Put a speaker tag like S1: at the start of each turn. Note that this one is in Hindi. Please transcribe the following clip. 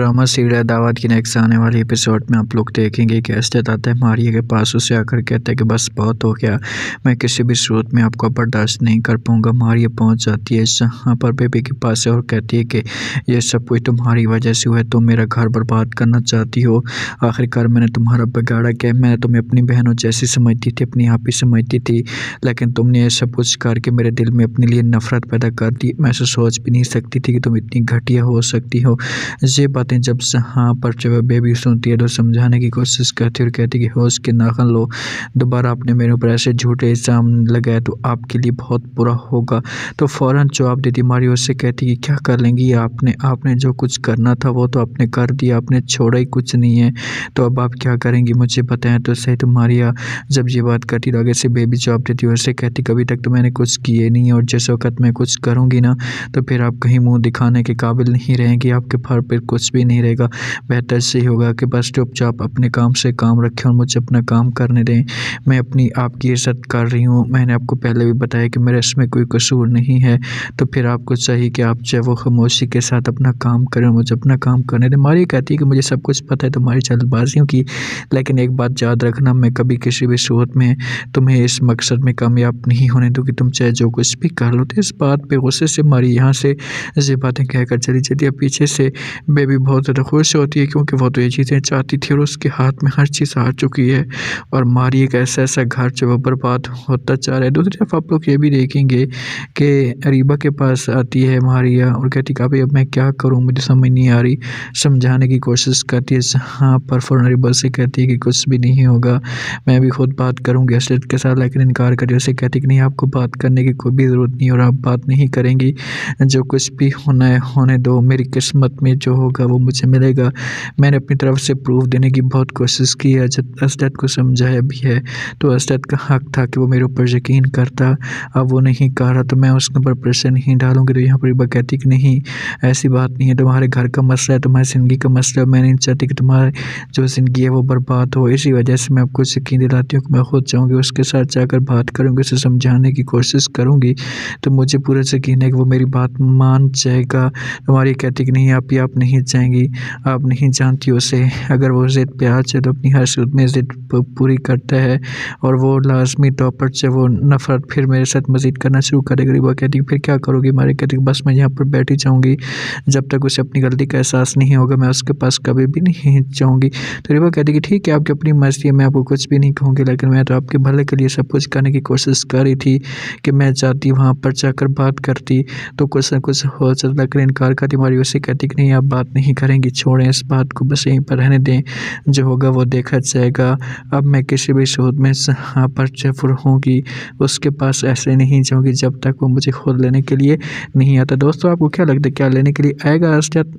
S1: ड्रामा सीरियल दावत की नेक्स्ट आने वाली एपिसोड में आप लोग देखेंगे कि असद आता है मारिया के पास, उसे आकर कहता है कि बस बहुत हो गया, मैं किसी भी सूरत में आपको बर्दाश्त नहीं कर पाऊंगा। मारिया पहुंच जाती है जहाँ पर बेबी के पास है और कहती है कि ये सब कुछ तुम्हारी वजह से हुआ है, तुम मेरा घर बर्बाद करना चाहती हो। आखिरकार मैंने तुम्हारा बिगाड़ा क्या? मैं तुम्हें अपनी बहनों जैसी समझती थी, अपनी आप ही समझती थी, लेकिन तुमने ये सब कुछ करके मेरे दिल में अपने लिए नफरत पैदा कर दी। मैं ऐसा सोच भी नहीं सकती थी कि तुम इतनी घटिया हो सकती हो। ये बातें जब जहाँ पर जब बेबी सुनती है तो समझाने की कोशिश करती है और कहती है कि होश के नाखन लो, दोबारा आपने मेरे ऊपर ऐसे झूठे इल्ज़ाम लगाए तो आपके लिए बहुत बुरा होगा। तो फ़ौरन जवाब देती मारिया, उससे कहती कि क्या कर लेंगी आपने जो कुछ करना था वो तो आपने कर दिया, आपने छोड़ा ही कुछ नहीं है, तो अब आप क्या करेंगी मुझे बताएं तो सही। तो मारिया जब ये बात करती तो आगे से बेबी जवाब देती है, उससे कहती कभी तक तो मैंने कुछ किए नहीं है और जिस वक्त मैं कुछ करूँगी ना तो फिर आप कहीं मुँह दिखाने के काबिल नहीं रहेंगी, आपके फर पर कुछ भी नहीं रहेगा। बेहतर से ही होगा कि बस चुपचाप अपने काम से काम रखें और मुझे अपना काम करने दें। मैं अपनी आपकी इज़्ज़त कर रही हूँ, मैंने आपको पहले भी बताया कि मेरा इसमें कोई कसूर नहीं है, तो फिर आपको चाहिए कि आप जो है वो खामोशी के साथ अपना काम करें और मुझे अपना काम करने दें। मारिया कहती है कि मुझे सब कुछ पता है तुम्हारी जल्दबाजियों की, लेकिन एक बात याद रखना, मैं कभी किसी भी सूरत में तुम्हें इस मकसद में कामयाब नहीं होने दूँगी, तुम चाहे जो कुछ भी कर लो। तो इस बात पे गुस्से से मारिया यहाँ से ये बातें कहकर चली जाती है। पीछे से बेबी बहुत ज़्यादा खुश होती है क्योंकि वो तो ये चीज़ें चाहती थी और उसके हाथ में हर चीज़ आ चुकी है और मारिया का ऐसा घर जो वो बर्बाद होता जा रहा है। दूसरी तरफ आप लोग ये भी देखेंगे कि अरीबा के पास आती है मारिया और कहती कि अभी अब मैं क्या करूँ, मुझे समझ नहीं आ रही। समझाने की कोशिश करती है जहाँ पर फ़ौरन अरीबा से कहती है कि कुछ भी नहीं होगा, मैं भी खुद बात करूँगी असद के साथ, लेकिन इनकार करती है। उसे कहती कि नहीं, आपको बात करने की कोई भी ज़रूरत नहीं और आप बात नहीं करेंगी, जो कुछ भी होना है होने दो, मेरी किस्मत में जो होगा वो मुझे मिलेगा। मैंने अपनी तरफ से प्रूफ देने की बहुत कोशिश की है, जब असद को समझाया भी है, तो असद का हक था कि वो मेरे ऊपर यकीन करता, अब वो नहीं कर रहा तो मैं उसके ऊपर प्रेशर नहीं डालूँगी। तो यहाँ पर रिबा कहती कि नहीं, ऐसी बात नहीं है, तुम्हारे घर का मसला है, तुम्हारी ज़िंदगी का मसला है, मैं नहीं चाहती कि तुम्हारी जो ज़िंदगी है वो बर्बाद हो। इसी वजह से मैं आपको यकीन दिलाती हूँ कि मैं खुद जाऊँगी, उसके साथ जाकर बात करूँगी, उसे समझाने की कोशिश करूँगी, तो मुझे पूरा यकीन है कि वो मेरी बात मान जाएगा। तुम्हारी कहती कि नहीं आप नहीं जाएंगी, आप नहीं जानती उसे, अगर वो ज़िद पे आ जाए तो अपनी हर सूरत में ज़िद पूरी करता है और वो लाजमी तौर पर से वो नफ़रत फिर मेरे साथ मज़ीद करना शुरू करेगी। वो कहती फिर क्या करोगी? मारिया कहती बस मैं यहाँ पर बैठी जाऊँगी, जब तक उसे अपनी गलती का एहसास नहीं होगा मैं उसके पास कभी भी नहीं जाऊँगी। तो रिबा कहती कि ठीक है, आपकी अपनी मर्ज़ी है, मैं आपको कुछ भी नहीं कहूँगी, लेकिन मैं तो आपके भले के लिए सब कुछ करने की कोशिश कर रही थी कि मैं जाती वहाँ पर जाकर बात करती तो कुछ न कुछ हो सकता, लेकिन इनकार करती। मारिया उसे कहती कि नहीं, आप बात नहीं करेंगी, छोड़ें इस बात को, बस यहीं पर रहने दें, जो होगा वो देखा जाएगा। अब मैं किसी भी सूरत में यहाँ पर जफर होंगी उसके पास ऐसे नहीं जाऊँगी जब तक वो मुझे खुद लेने के लिए नहीं आता। दोस्तों आपको क्या लगता है, क्या लेने के लिए आएगा असद?